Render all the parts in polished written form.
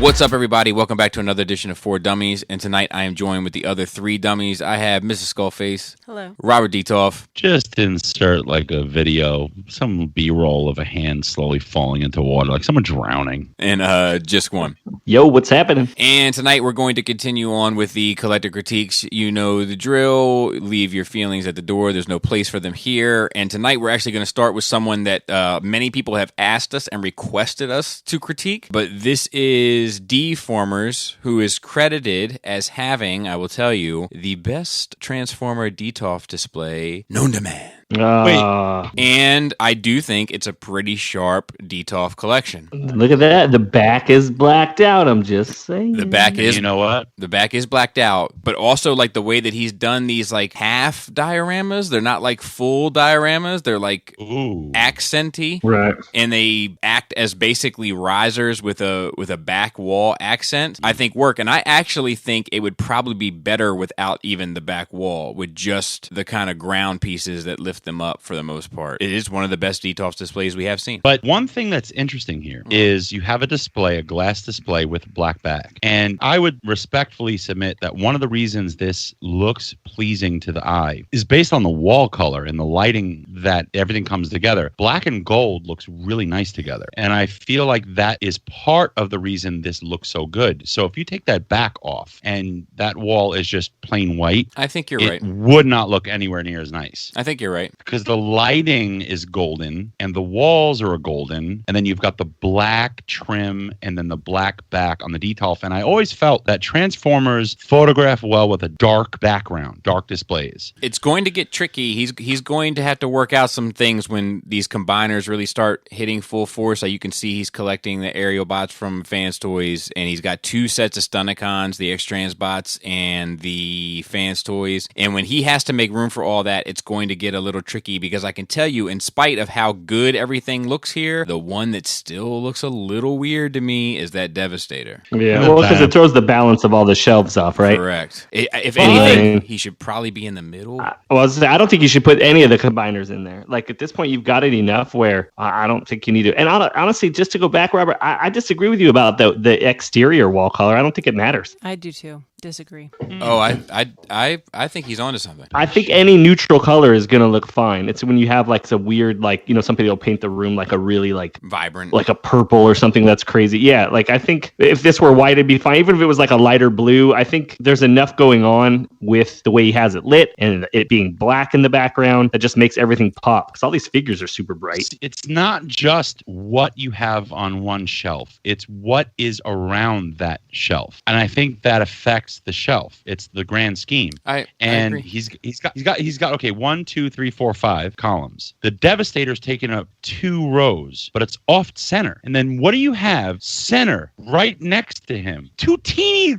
What's up, everybody? Welcome back to another edition of 4 Dummies, and tonight I am joined with the other 3 dummies. I have Mrs. Skullface. Hello. Robert Detoff. Just insert like a video, some B-roll of a hand slowly falling into water, like someone drowning. And Just One. Yo, what's happening? And tonight we're going to continue on with the collective critiques. You know the drill. Leave your feelings at the door. There's no place for them here. And tonight we're actually going to start with someone that many people have asked us and requested us to critique. But this is Deformers, who is credited as having, I will tell you, the best Transformer DTOF display known to man. And I do think it's a pretty sharp DTOF collection. Look at that. The back is blacked out. I'm just saying. The back is, you know what? The back is blacked out, but also like the way that he's done these like half dioramas. They're not like full dioramas. They're like accenty, right? And they act as basically risers with a back wall accent. I think work, and I actually think it would probably be better without even the back wall, with just the kind of ground pieces that lift them up for the most part. It is one of the best DTOF displays we have seen. But one thing that's interesting here is you have a display, a glass display with a black back. And I would respectfully submit that one of the reasons this looks pleasing to the eye is based on the wall color and the lighting that everything comes together. Black and gold looks really nice together. And I feel like that is part of the reason this looks so good. So if you take that back off and that wall is just plain white, I think you're right. It would not look anywhere near as nice. I think you're right. Because the lighting is golden and the walls are a golden, and then you've got the black trim and then the black back on the DTOF. And I always felt that Transformers photograph well with a dark background, dark displays. It's going to get tricky. He's going to have to work out some things when these combiners really start hitting full force. Like you can see he's collecting the aerial bots from Fans Toys, and he's got 2 sets of Stunticons, the X-Trans bots and the Fans Toys. And when he has to make room for all that, it's going to get a little tricky, because I can tell you, in spite of how good everything looks here, the one that still looks a little weird to me is that Devastator. Yeah, well, because it throws the balance of all the shelves off, right? Correct. If anything, he should probably be in the middle. I don't think you should put any of the combiners in there. Like, at this point, you've got it enough where I don't think you need to. And honestly, just to go back, Robert, I disagree with you about the exterior wall color. I don't think it matters. I do too. Disagree. Oh, I think he's onto something. I think any neutral color is going to look fine. It's when you have like some weird, like, you know, somebody will paint the room like a really like vibrant, like a purple or something that's crazy. Yeah, like I think if this were white, it'd be fine. Even if it was like a lighter blue, I think there's enough going on with the way he has it lit and it being black in the background that just makes everything pop. Because all these figures are super bright. It's not just what you have on one shelf. It's what is around that shelf. And I think that affects the shelf. It's the grand scheme. I agree. He's got okay, 1, 2, 3, 4, 5 columns. The Devastator's taking up 2 rows, but it's off center. And then what do you have center right next to him? 2 teeny.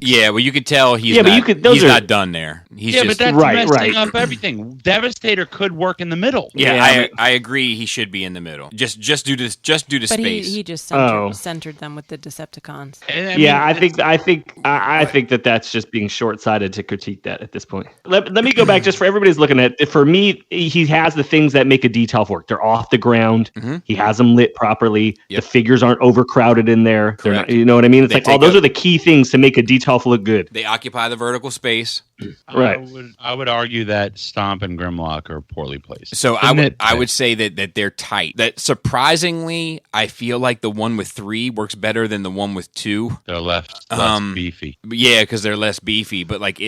Yeah, well, you could tell he's not done there. But that's messing up everything. Devastator could work in the middle. Yeah, I agree. He should be in the middle. Just due to space. But he just centered them with the Decepticons. I think that's just being short-sighted to critique that at this point. Let me go back just for everybody's looking at it. For me, he has the things that make a DTOF work. They're off the ground. Mm-hmm. He has them lit properly. Yep. The figures aren't overcrowded in there. They're not, you know what I mean? It's those are the key things to make a DTOF look good. They occupy the vertical space. Right. I would argue that Stomp and Grimlock are poorly placed. So I would say that they're tight. That surprisingly, I feel like the one with 3 works better than the one with 2. They're less beefy. Yeah, because they're less beefy. But like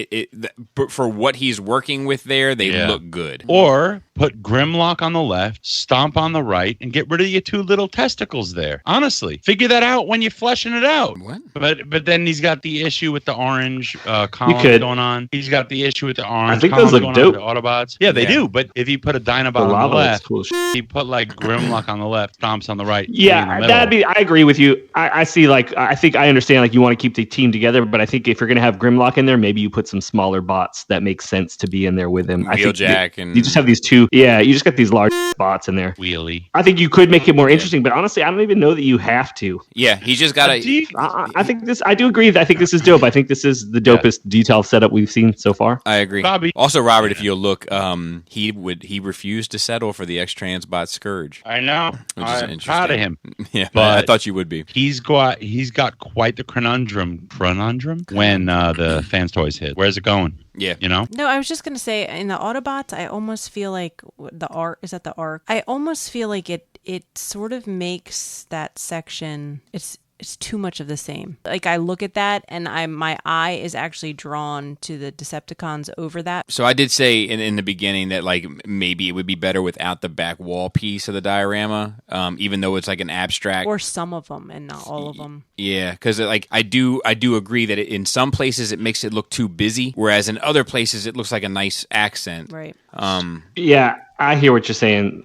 but for what he's working with there, they look good. Or put Grimlock on the left, Stomp on the right, and get rid of your 2 little testicles there. Honestly, figure that out when you're fleshing it out. What? But then he's got the issue with the orange columns going on. He's got the issue with the orange. I think those look dope. The Autobots. Yeah, they do. But if you put a Dinobot on the left, cool. You put like Grimlock on the left, Stomps on the right. Yeah, that'd be. I agree with you. I see. Like, I think I understand. Like, you want to keep the team together, but I think if you're gonna have Grimlock in there, maybe you put some smaller bots that make sense to be in there with him. Wheeljack and you just have these 2. Yeah, you just got these large bots in there. Wheelie. I think you could make it more interesting, but honestly, I don't even know that you have to. Yeah, he just got I think this. I do agree. I think this is dope. dope. I think this is the dopest detail setup we've seen so far. I agree. Bobby. Also, Robert, if you'll look, he refused to settle for the X-Transbot Scourge. I know. I'm proud of him. Yeah, but I thought you would be. He's got quite the conundrum when the Fans Toys hit. Where's it going? Yeah. You know? No, I was just going to say, in the Autobots, I almost feel like the arc, is that the arc? I almost feel like it sort of makes that section, it's too much of the same. Like, I look at that and my eye is actually drawn to the Decepticons over that. So I did say in the beginning that like maybe it would be better without the back wall piece of the diorama, even though it's like an abstract. Or some of them and not all of them. Yeah, because like I do agree that in some places it makes it look too busy, whereas in other places it looks like a nice accent. Right. Yeah, I hear what you're saying.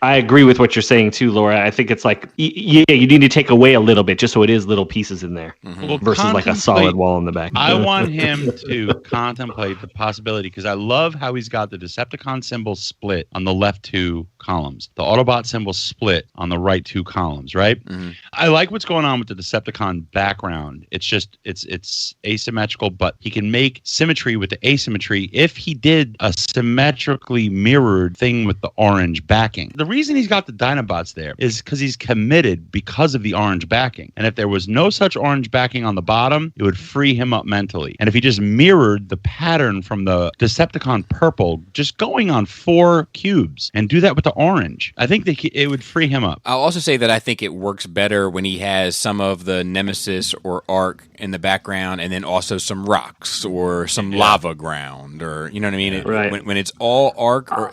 I agree with what you're saying too, Laura. I think it's like, yeah, you need to take away a little bit just so it is little pieces in there versus like a solid wall in the back. I want him to contemplate the possibility because I love how he's got the Decepticon symbol split on the left two columns, the Autobot symbol split on the right two columns, right? Mm-hmm. I like what's going on with the Decepticon background. It's just, it's asymmetrical, but he can make symmetry with the asymmetry if he did a symmetrically mirrored thing with the orange backing. The reason he's got the Dinobots there is because he's committed because of the orange backing. And if there was no such orange backing on the bottom, it would free him up mentally. And if he just mirrored the pattern from the Decepticon purple, just going on 4 cubes and do that with the orange, I think that it would free him up. I'll also say that I think it works better when he has some of the Nemesis or Arc in the background and then also some rocks or some lava ground, or you know what I mean? Right. When it's all Arc, or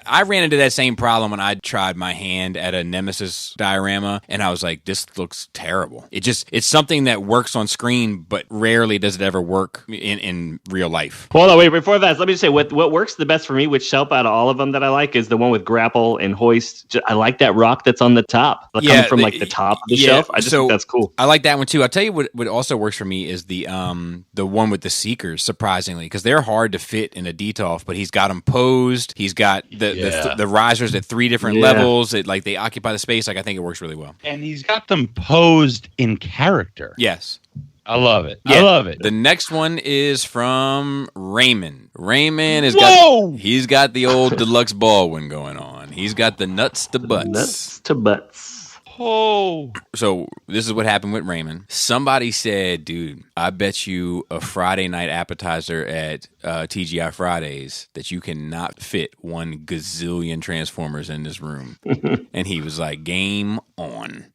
I ran into that same problem when I tried my hand at a Nemesis diorama, and I was like, this looks terrible. It's something that works on screen, but rarely does it ever work in real life. Hold on, wait, before that, let me just say what works the best for me, which shelf out of all of them that I like, is the one with grapple and hoist. I like that rock that's on the top, coming from like the top of the shelf. I just think that's cool. I like that one too. I'll tell you what also works for me is the one with the Seekers, surprisingly, because they're hard to fit in a Detolf, but he's got them posed. He's got the risers at 3 different levels. They occupy the space. Like, I think it works really well. And he's got them posed in character. Yes. I love it. Yeah. I love it. The next one is from Raymond. Raymond he's got the old deluxe Baldwin going on. He's got the nuts to butts. Nuts to butts. Oh. So this is what happened with Raymond. Somebody said, dude, I bet you a Friday night appetizer at TGI Fridays that you cannot fit 1 gazillion Transformers in this room. And he was like, game on.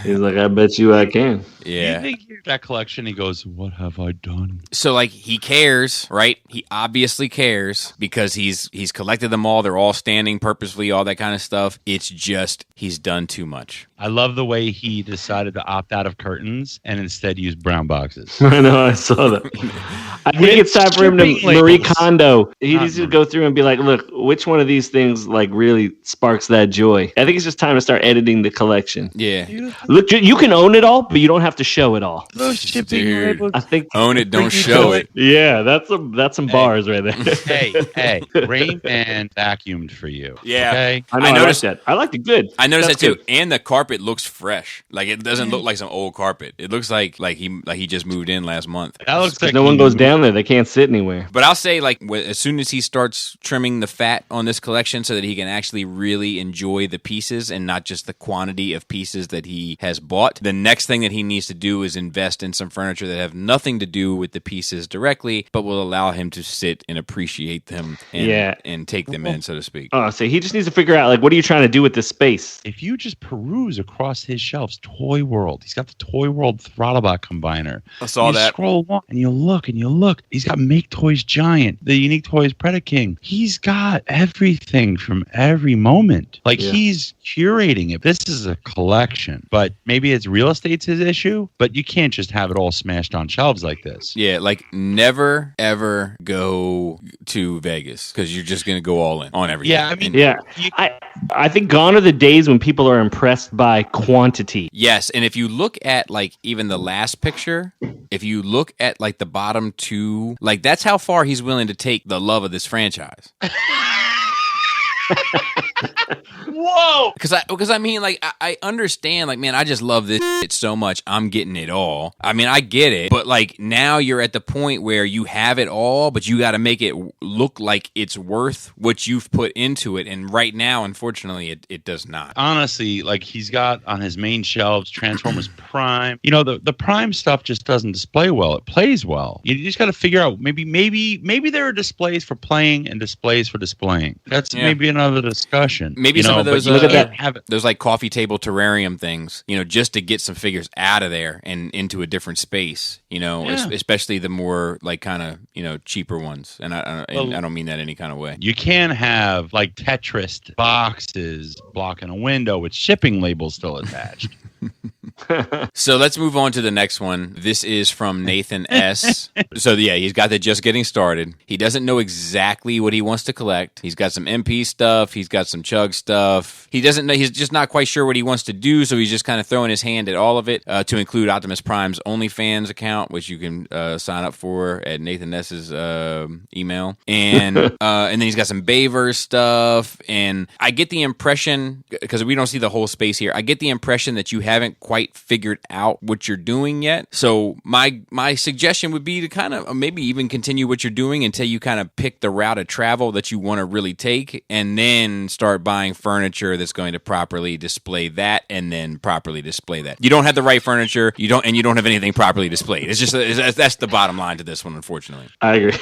He's like, I bet you I can. Yeah. You think that collection, he goes, what have I done? So, like, he cares, right? He obviously cares because he's collected them all. They're all standing purposefully, all that kind of stuff. It's just he's done too much. I love the way he decided to opt out of curtains and instead use brown boxes. I know, I saw that. I think it's time for him to Marie Kondo. He needs to go through and be like, look, which one of these things like really sparks that joy? I think it's just time to start editing the collection. Yeah. Look, you can own it all, but you don't have to show it all. Those shipping labels. I think own it, don't show it. Yeah, that's some bars right there. Hey, Rayman vacuumed for you. Yeah. Okay? I noticed that. I liked it good. I noticed That's that too. good. And the carpet looks fresh. Like, it doesn't look like some old carpet. It looks like he just moved in last month. That looks like no one goes down there. They can't sit anywhere. But I'll say, like, as soon as he starts trimming the fat on this collection so that he can actually really enjoy the pieces and not just the quantity of pieces that he has bought, the next thing that he needs to do is invest in some furniture that have nothing to do with the pieces directly, but will allow him to sit and appreciate them and take them in, so to speak. Oh, so he just needs to figure out, like, what are you trying to do with this space? If you just peruse across his shelves, Toy World, he's got the Toy World Throttlebot combiner. I saw that. Scroll along and you look. He's got Make Toys Giant, the Unique Toys Predaking. He's got everything from every moment. Like, he's curating it. This is a collection, but maybe it's real estate's his issue, but you can't just have it all smashed on shelves like this. Yeah, like, never, ever go to Vegas because you're just going to go all in on everything. Yeah, I mean, I think gone are the days when people are impressed by quantity. Yes, and if you look at, like, even the last picture, if you look at, like, the bottom 2, like, that's how far he's willing to take the love of this franchise. Whoa! Because I mean, like, I understand, like, man, I just love this shit so much. I'm getting it all. I mean, I get it, but like now you're at the point where you have it all, but you got to make it look like it's worth what you've put into it. And right now, unfortunately, it does not. Honestly, like he's got on his main shelves Transformers Prime. You know, the Prime stuff just doesn't display well. It plays well. You just got to figure out maybe there are displays for playing and displays for displaying. That's maybe another discussion. Maybe some of those look at that. those like coffee table terrarium things, just to get some figures out of there and into a different space, especially the more like kind of, cheaper ones. And I don't mean that any kind of way. You can have like Tetris boxes blocking a window with shipping labels still attached. So let's move on to the next one. This is from Nathan S. So yeah, he's got the just getting started. He doesn't know exactly what he wants to collect. He's got some MP stuff. He's got some Chug stuff. He doesn't know. He's just not quite sure what he wants to do. So he's just kind of throwing his hand at all of it. To include Optimus Prime's OnlyFans account, which you can sign up for at Nathan S.'s email, and then he's got some Bayverse stuff. And I get the impression, because we don't see the whole space here, I get the impression that you haven't quite figured out what you're doing yet. So my suggestion would be to kind of maybe even continue what you're doing until you kind of pick the route of travel that you want to really take, and then start buying furniture that's going to properly display that, and then properly display that. You don't have the right furniture, you don't have anything properly displayed. It's just that's the bottom line to this one, unfortunately. I agree.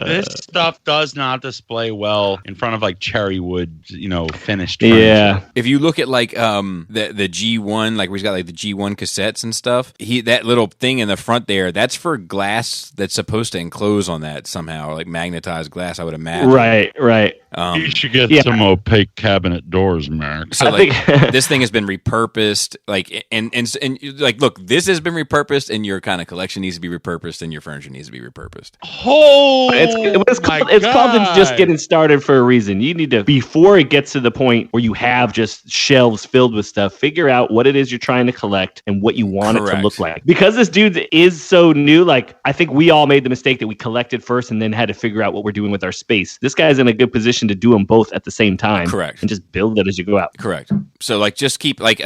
This stuff does not display well in front of like cherry wood, finished furniture. Yeah. If you look at like the G1, like we've got like the G1 cassettes and stuff, that little thing in the front there, that's for glass that's supposed to enclose on that somehow, like magnetized glass, I would imagine. Right. You should get some opaque cabinet doors, Mark. So like this thing has been repurposed, like and like look, this has been repurposed, and your kind of collection needs to be repurposed, and your furniture needs to be repurposed. Oh, it's called just getting started for a reason. You need to, before it gets to the point where you have just shelves filled with stuff, figure out what it is you're trying to collect and what you want it to look like. Because this dude is so new, like I think we all made the mistake that we collected first and then had to figure out what we're doing with our space. This guy's in a good position to do them both at the same time. Correct. And just build it as you go out. Correct. So like just keep like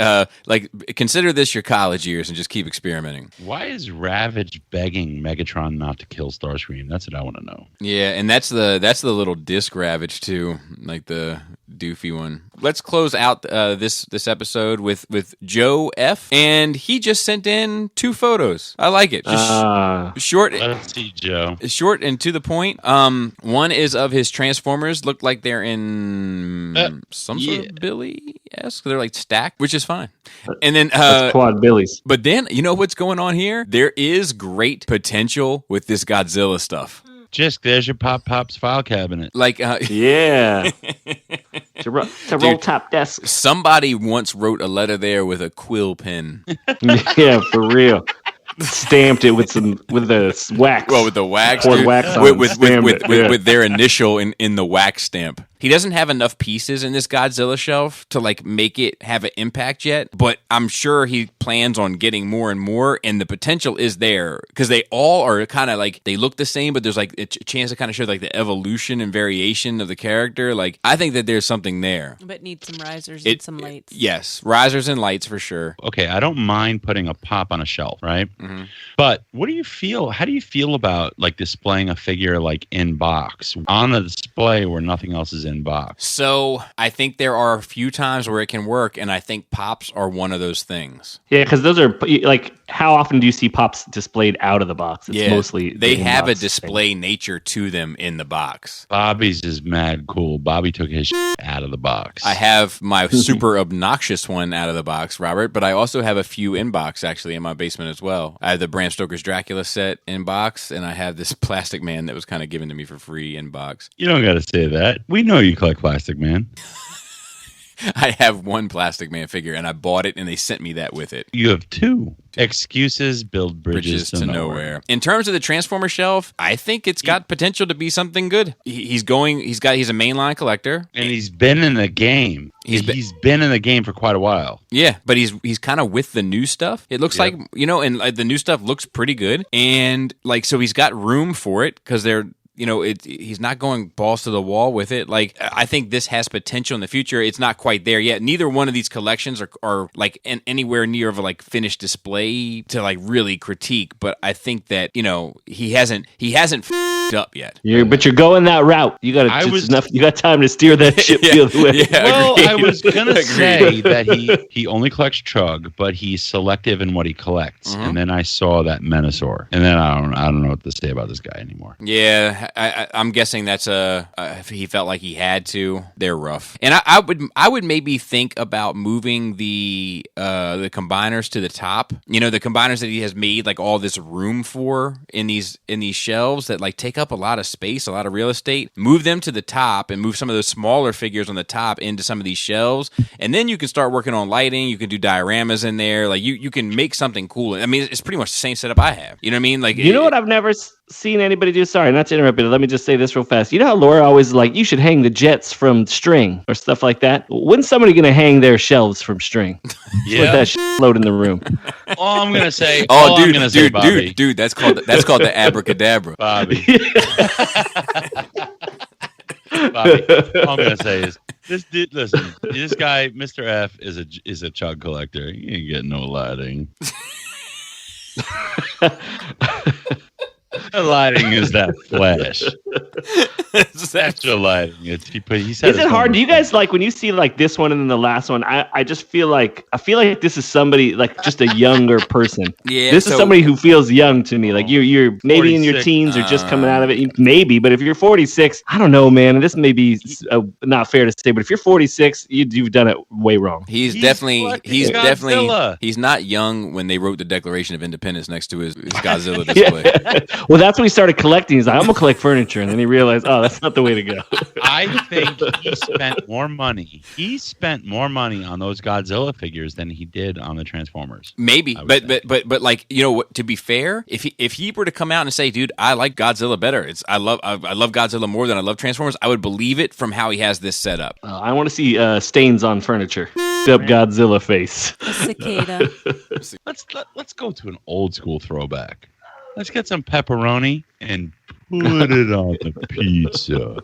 consider this your college years and just keep experimenting. Why is Ravage begging Megatron not to kill Starscream? That's what I want to know. Yeah, and that's the little disc Ravage too, like the doofy one. Let's close out this episode with Joe F, and he just sent in 2 photos. I like it. Just short. Let's see, Joe. Short and to the point. One is of his Transformers. Look like they're in some sort of Billy-esque. They're like stacked, which is fine. And then quad Billies. But then you know what's going on here? There is great potential with this Godzilla stuff. Just there's your Pop's file cabinet. Like, yeah. to roll top desk. Somebody once wrote a letter there with a quill pen. Yeah, for real. Stamped it with the wax. Well, with the wax, poured wax on with their initial in the wax stamp. He doesn't have enough pieces in this Godzilla shelf to like make it have an impact yet, but I'm sure he plans on getting more and more, and the potential is there because they all are kind of like they look the same, but there's like a chance to kind of show like the evolution and variation of the character. Like I think that there's something there, but need some risers and some lights. Yes, risers and lights for sure. Okay, I don't mind putting a Pop on a shelf, right? Mm-hmm. But what do you feel? How do you feel about like displaying a figure like in box on a display where nothing else is in box? So I think there are a few times where it can work, and I think Pops are one of those things. Yeah, because those are like, how often do you see Pops displayed out of the box? It's mostly they have a display nature to them in the box. Bobby's is mad cool. Bobby took his out of the box. I have my super obnoxious one out of the box, Robert, but I also have a few in box actually in my basement as well. I have the Bram Stoker's Dracula set in box, and I have this Plastic Man that was kind of given to me for free in box. You don't got to say that. We know you collect Plastic Man. I have one Plastic Man figure, and I bought it, and they sent me that with it. You have 2. Excuses build bridges to nowhere. In terms of the Transformer shelf, I think it's got potential to be something good. He's a mainline collector, and he's been in the game. He's been in the game for quite a while. Yeah, but he's kind of with the new stuff. It looks like, and like, the new stuff looks pretty good, and like so he's got room for it because they're he's not going balls to the wall with it. Like, I think this has potential in the future. It's not quite there yet. Neither one of these collections are like anywhere near of a like finished display to like really critique. But I think that he hasn't f***ed up yet. But you're going that route. You got You got time to steer that ship the other way. Yeah, well, I was gonna say that he only collects Chug, but he's selective in what he collects. And then I saw that Menasor, and then I don't know what to say about this guy anymore. Yeah, I'm guessing that's if he felt like he had to. They're rough, and I would maybe think about moving the combiners to the top. The combiners that he has made like all this room for in these shelves that like take up a lot of space, a lot of real estate. Move them to the top and move some of those smaller figures on the top into some of these shelves, and then you can start working on lighting. You can do dioramas in there. Like you can make something cool. I mean, it's pretty much the same setup I have. You know what I mean? Like, you know what I've never seen anybody do? Sorry, not to interrupt, but let me just say this real fast. You know how Laura always is like, you should hang the jets from string or stuff like that? When's somebody going to hang their shelves from string? Yeah. Let that float in the room. All I'm going to say, dude, that's called the abracadabra. Bobby. Bobby, all I'm going to say is, this guy, Mr. F, is a Chug collector. He ain't getting no lighting. The lighting is that flash. It's extra lighting. Is it hard? Do you guys like when you see like this one and then the last one? I just feel like this is somebody like just a younger person. Yeah, this is somebody who feels young to me. Like you're maybe 46. In your teens or just coming out of it. Maybe, but if you're 46, I don't know, man. This may be not fair to say, but if you're 46, you've done it way wrong. He's definitely he's not young when they wrote the Declaration of Independence next to his Godzilla display. Yeah. Well, that's when he started collecting. He's like, I'm gonna collect furniture, and then he realized, oh, that's not the way to go. I think he spent more money. He spent more money on those Godzilla figures than he did on the Transformers. Maybe, but like to be fair, if he were to come out and say, dude, I like Godzilla better. I love Godzilla more than I love Transformers. I would believe it from how he has this set up. I want to see stains on furniture. Up Godzilla face. A cicada. Let's go to an old school throwback. Let's get some pepperoni and put it on the pizza.